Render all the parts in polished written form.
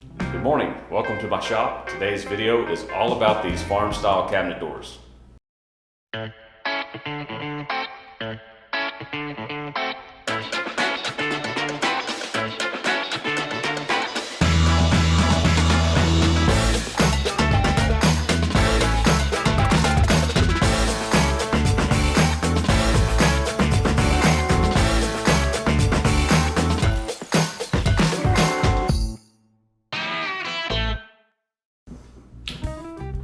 Good morning, welcome to my shop. Today's video is all about these farm style cabinet doors.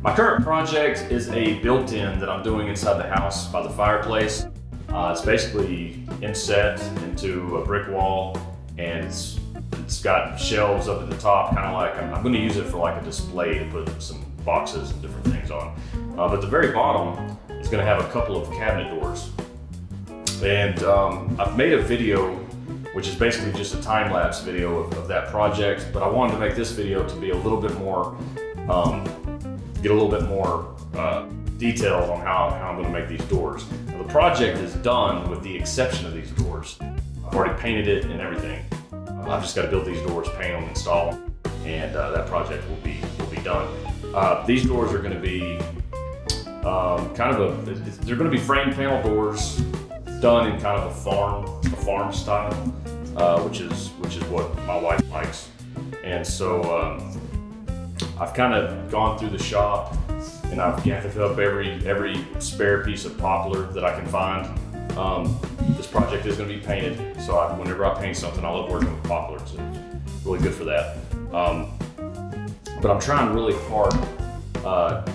My current project is a built-in that I'm doing inside the house by the fireplace. It's basically inset into a brick wall, and it's got shelves up at the top, kind of like I'm going to use it for like a display to put some boxes and different things on. But the very bottom is going to have a couple of cabinet doors. And I've made a video, which is basically just a time-lapse video of that project, but I wanted to make this video to be a little bit more get a little bit more detailed on how I'm going to make these doors. Now, the project is done with the exception of these doors. I've already painted it and everything. I've just got to build these doors, paint them, install them, and that project will be done. These doors are going to be they're going to be frame panel doors done in kind of a farm style, which is what my wife likes. And so I've kind of gone through the shop and I've gathered up every spare piece of poplar that I can find. This project is going to be painted, so whenever I paint something, I love working with poplar. It's really good for that. But I'm trying really hard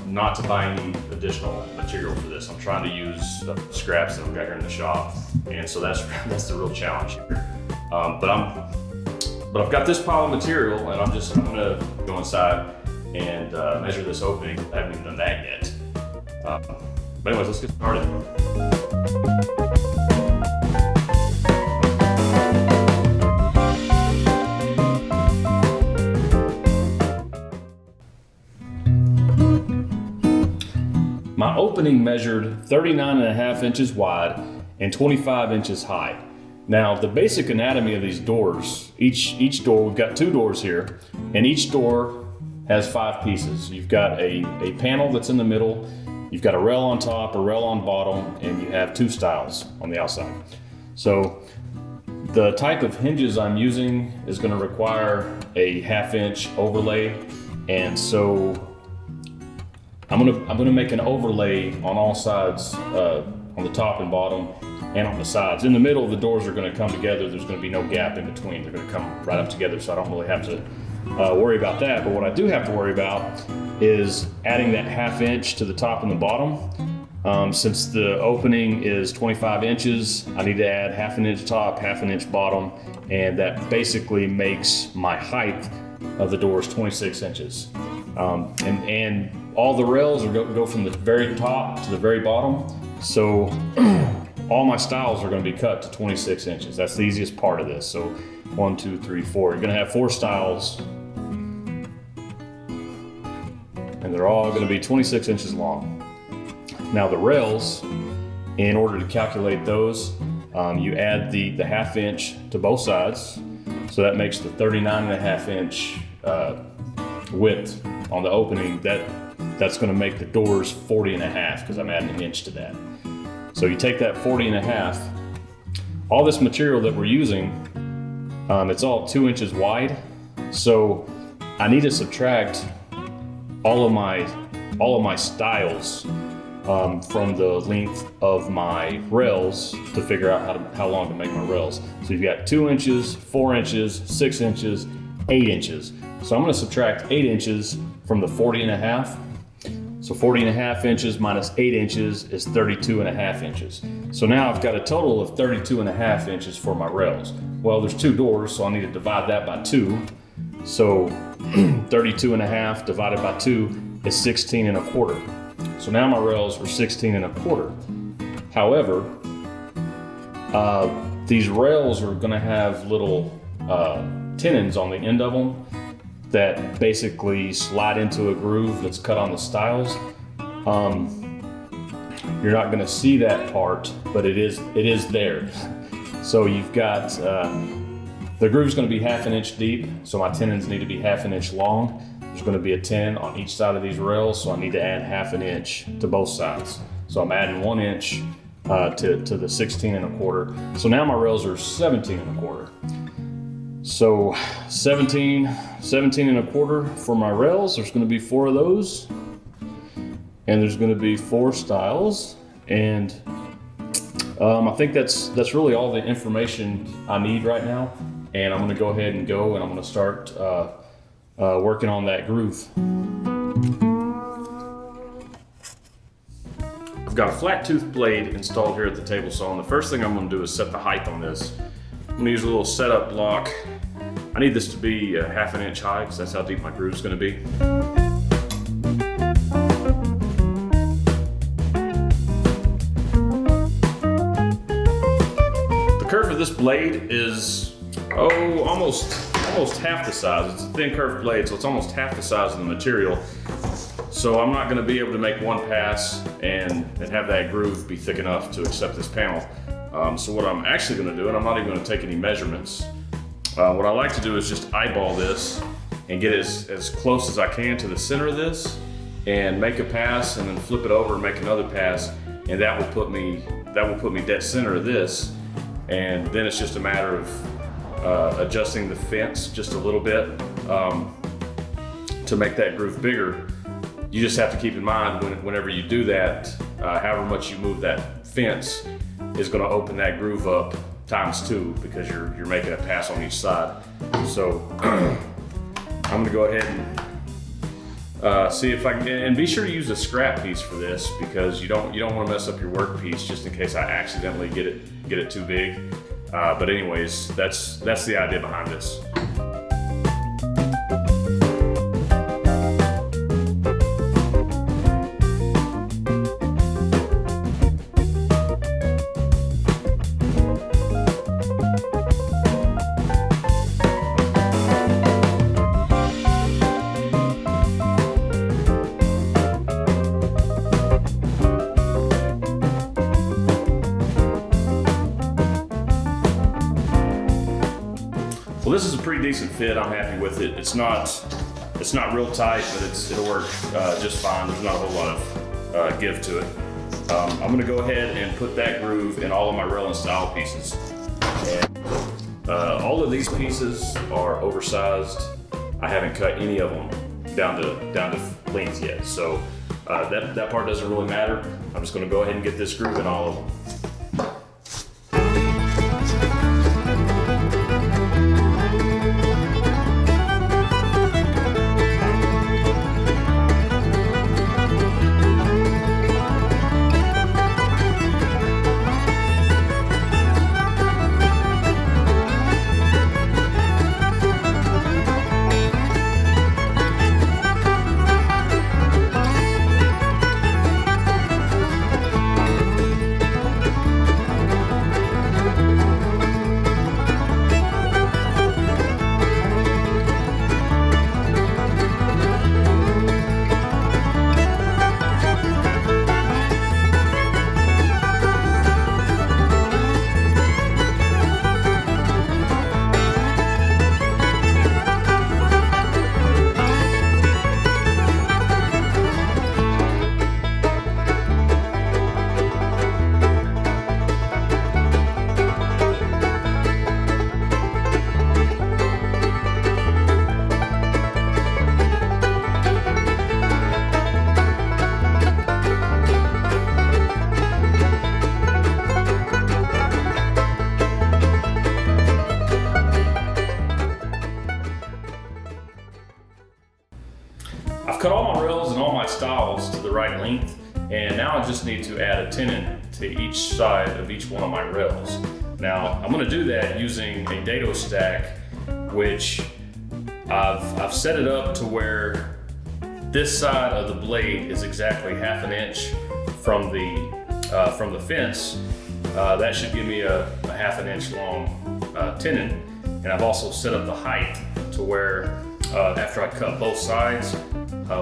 not to buy any additional material for this. I'm trying to use the scraps that I've got here in the shop, and so that's the real challenge here. But I've got this pile of material, and I'm going to go inside and measure this opening. I haven't even done that yet. But anyways, let's get started. My opening measured 39.5 inches wide and 25 inches high. Now, the basic anatomy of these doors, each door, we've got two doors here, and each door has 5 pieces. You've got a panel that's in the middle, you've got a rail on top, a rail on bottom, and you have 2 stiles on the outside. So the type of hinges I'm using is going to require a 1/2 inch overlay, and so I'm gonna make an overlay on all sides, on the top and bottom, and on the sides. In the middle, the doors are going to come together. There's going to be no gap in between. They're going to come right up together, so I don't really have to worry about that. But what I do have to worry about is adding that 1/2 inch to the top and the bottom. Since the opening is 25 inches, I need to add 1/2 inch top, 1/2 inch bottom, and that basically makes my height of the doors 26 inches. And all the rails go from the very top to the very bottom, so all my stiles are going to be cut to 26 inches. That's the easiest part of this. So 1, 2, 3, 4. You're going to have 4 stiles, and they're all going to be 26 inches long. Now the rails, in order to calculate those, you add the 1/2 inch to both sides, so that makes the 39.5 inch width on the opening. That's going to make the doors 40.5 because I'm adding an inch to that. So you take that 40.5. All this material that we're using, it's all 2 inches wide. So I need to subtract all of my stiles from the length of my rails to figure out how long to make my rails. So you've got 2 inches, 4 inches, 6 inches, 8 inches. So I'm going to subtract 8 inches from the 40.5. So 40.5 inches minus 8 inches is 32.5 inches. So now I've got a total of 32.5 inches for my rails. Well, there's 2 doors, so I need to divide that by 2. So 32.5 divided by 2 is 16.25. So now my rails are 16.25. However, these rails are going to have little tenons on the end of them that basically slide into a groove that's cut on the stiles. You're not going to see that part, but it is there. So you've got The groove's going to be 1/2 inch deep, so my tenons need to be 1/2 inch long. There's going to be a tenon on each side of these rails, so I need to add 1/2 inch to both sides. So I'm adding 1 inch to the 16 1/4. So now my rails are 17 1/4. So 17 1/4 for my rails. There's going to be 4 of those, and there's going to be 4 stiles, and I think that's really all the information I need right now. And I'm going to go ahead and I'm going to start working on that groove. I've got a flat tooth blade installed here at the table saw, and the first thing I'm going to do is set the height on this. I'm going to use a little setup block. I need this to be 1/2 inch high because that's how deep my groove is going to be. The curve of this blade is almost half the size. It's a thin curved blade, so it's almost half the size of the material. So I'm not going to be able to make one pass and have that groove be thick enough to accept this panel. So what I'm actually going to do, and I'm not even going to take any measurements, what I like to do is just eyeball this and get as close as I can to the center of this and make a pass, and then flip it over and make another pass, and that will put me dead center of this. And then it's just a matter of adjusting the fence just a little bit to make that groove bigger. You just have to keep in mind whenever you do that, however much you move that fence is going to open that groove up ×2 because you're making a pass on each side. So I'm going to go ahead and see if I can, and be sure to use a scrap piece for this because you don't want to mess up your work piece just in case I accidentally get it too big. But anyways, that's the idea behind this. Well, this is a pretty decent fit. I'm happy with it. It's not real tight, but it'll work just fine. There's not a whole lot of give to it. I'm gonna go ahead and put that groove in all of my rail and stile pieces. And all of these pieces are oversized. I haven't cut any of them down to length yet, so that part doesn't really matter. I'm just gonna go ahead and get this groove in all of them. I've cut all my rails and all my stiles to the right length, and now I just need to add a tenon to each side of each one of my rails. Now, I'm gonna do that using a dado stack, which I've set it up to where this side of the blade is exactly 1/2 inch from the fence. That should give me a 1/2 inch long tenon, and I've also set up the height to where after I cut both sides,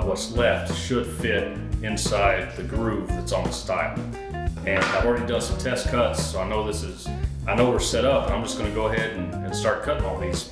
what's left should fit inside the groove that's on the stile. And I've already done some test cuts, so I know this is I know we're set up, and I'm just gonna go ahead and start cutting all these.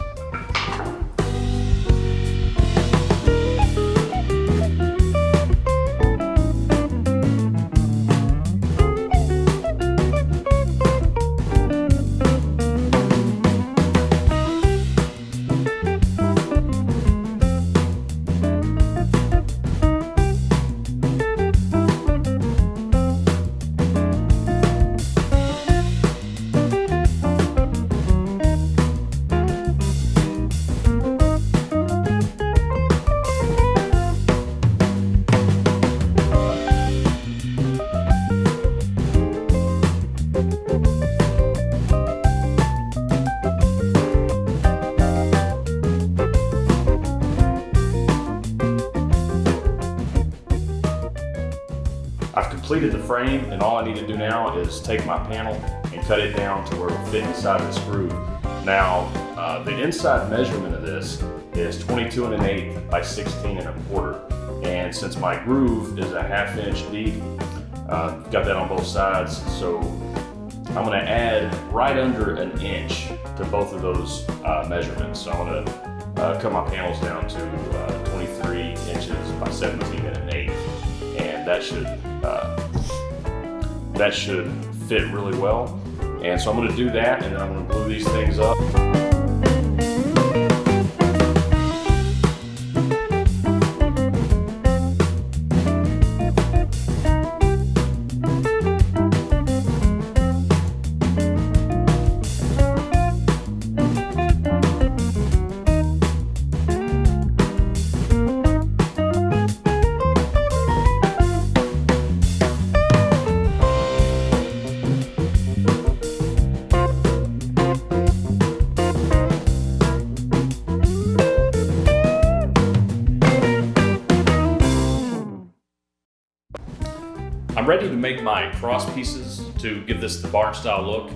I've completed the frame, and all I need to do now is take my panel and cut it down to where it will fit inside this groove. Now, the inside measurement of this is 22 1/8 by 16 1/4. And since my groove is a 1/2 inch deep, got that on both sides, so I'm gonna add right under an inch to both of those measurements. So I'm gonna cut my panels down to 23 inches by 17 1/8. And that should fit really well. And so I'm gonna do that, and then I'm gonna glue these things up. I'm ready to make my cross pieces to give this the barn style look,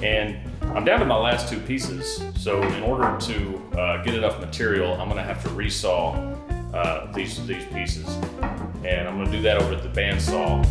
and I'm down to my last 2 pieces. So in order to get enough material, I'm gonna have to resaw these pieces, and I'm gonna do that over at the bandsaw.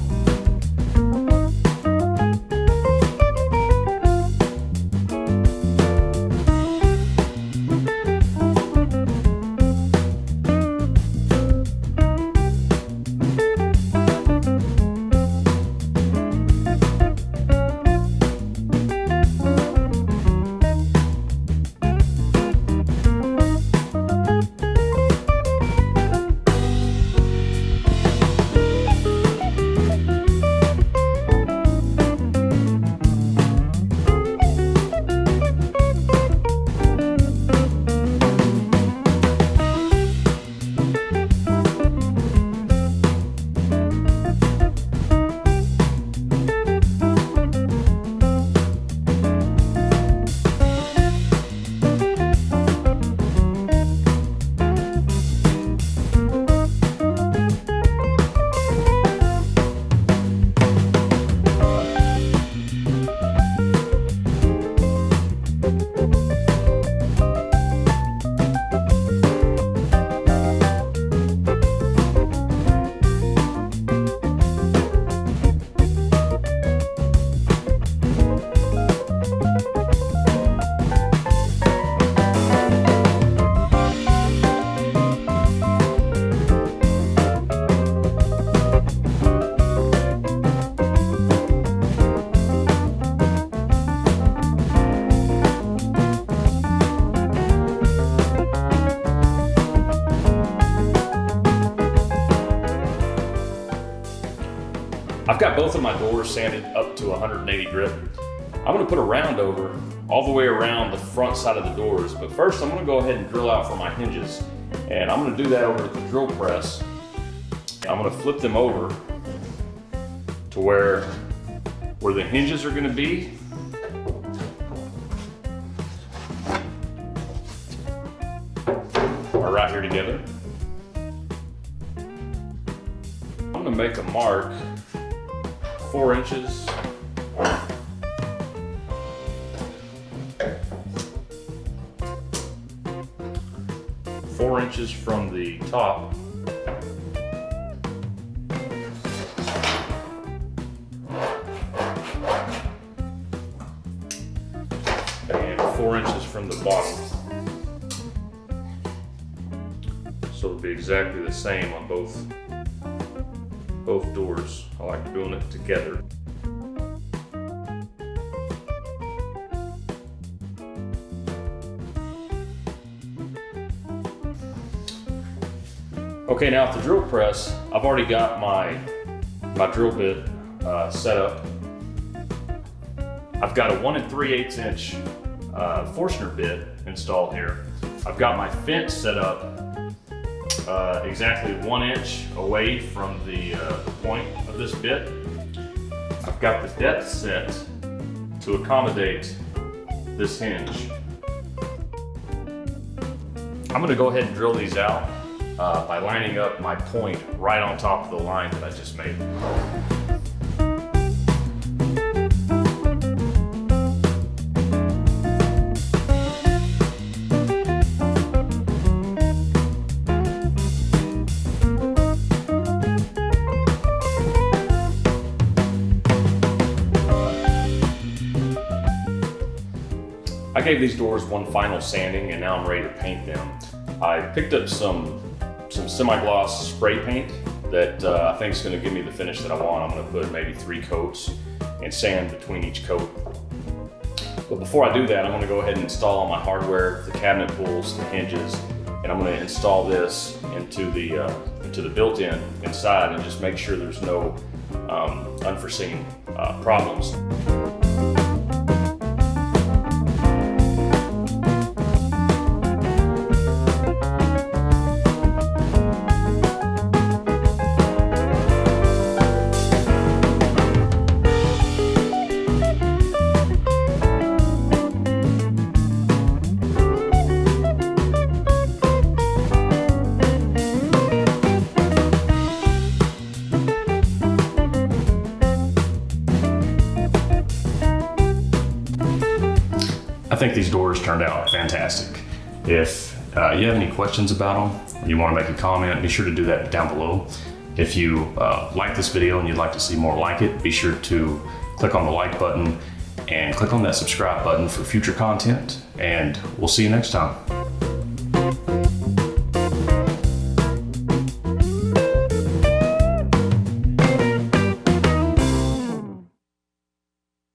I've got both of my doors sanded up to 180 grit. I'm gonna put a round over all the way around the front side of the doors, but first I'm gonna go ahead and drill out for my hinges. And I'm gonna do that over at the drill press. I'm gonna flip them over to where the hinges are gonna be. Are right here together. I'm gonna make a mark 4 inches. From the top. from the bottom. So it'll be exactly the same on both doors. I like doing it together. Okay, now at the drill press, I've already got my drill bit set up. I've got a 1 3/8 inch Forstner bit installed here. I've got my fence set up exactly 1 inch away from the point of this bit. I've got the depth set to accommodate this hinge. I'm gonna go ahead and drill these out by lining up my point right on top of the line that I just made. I gave these doors one final sanding and now I'm ready to paint them. I picked up some semi-gloss spray paint that I think is going to give me the finish that I want. I'm going to put maybe 3 coats and sand between each coat. But before I do that, I'm going to go ahead and install all my hardware, the cabinet pulls, the hinges, and I'm going to install this into the built-in inside and just make sure there's no unforeseen problems. I think these doors turned out fantastic. If you have any questions about them, or you want to make a comment, be sure to do that down below. If you like this video and you'd like to see more like it, be sure to click on the like button and click on that subscribe button for future content, and we'll see you next time.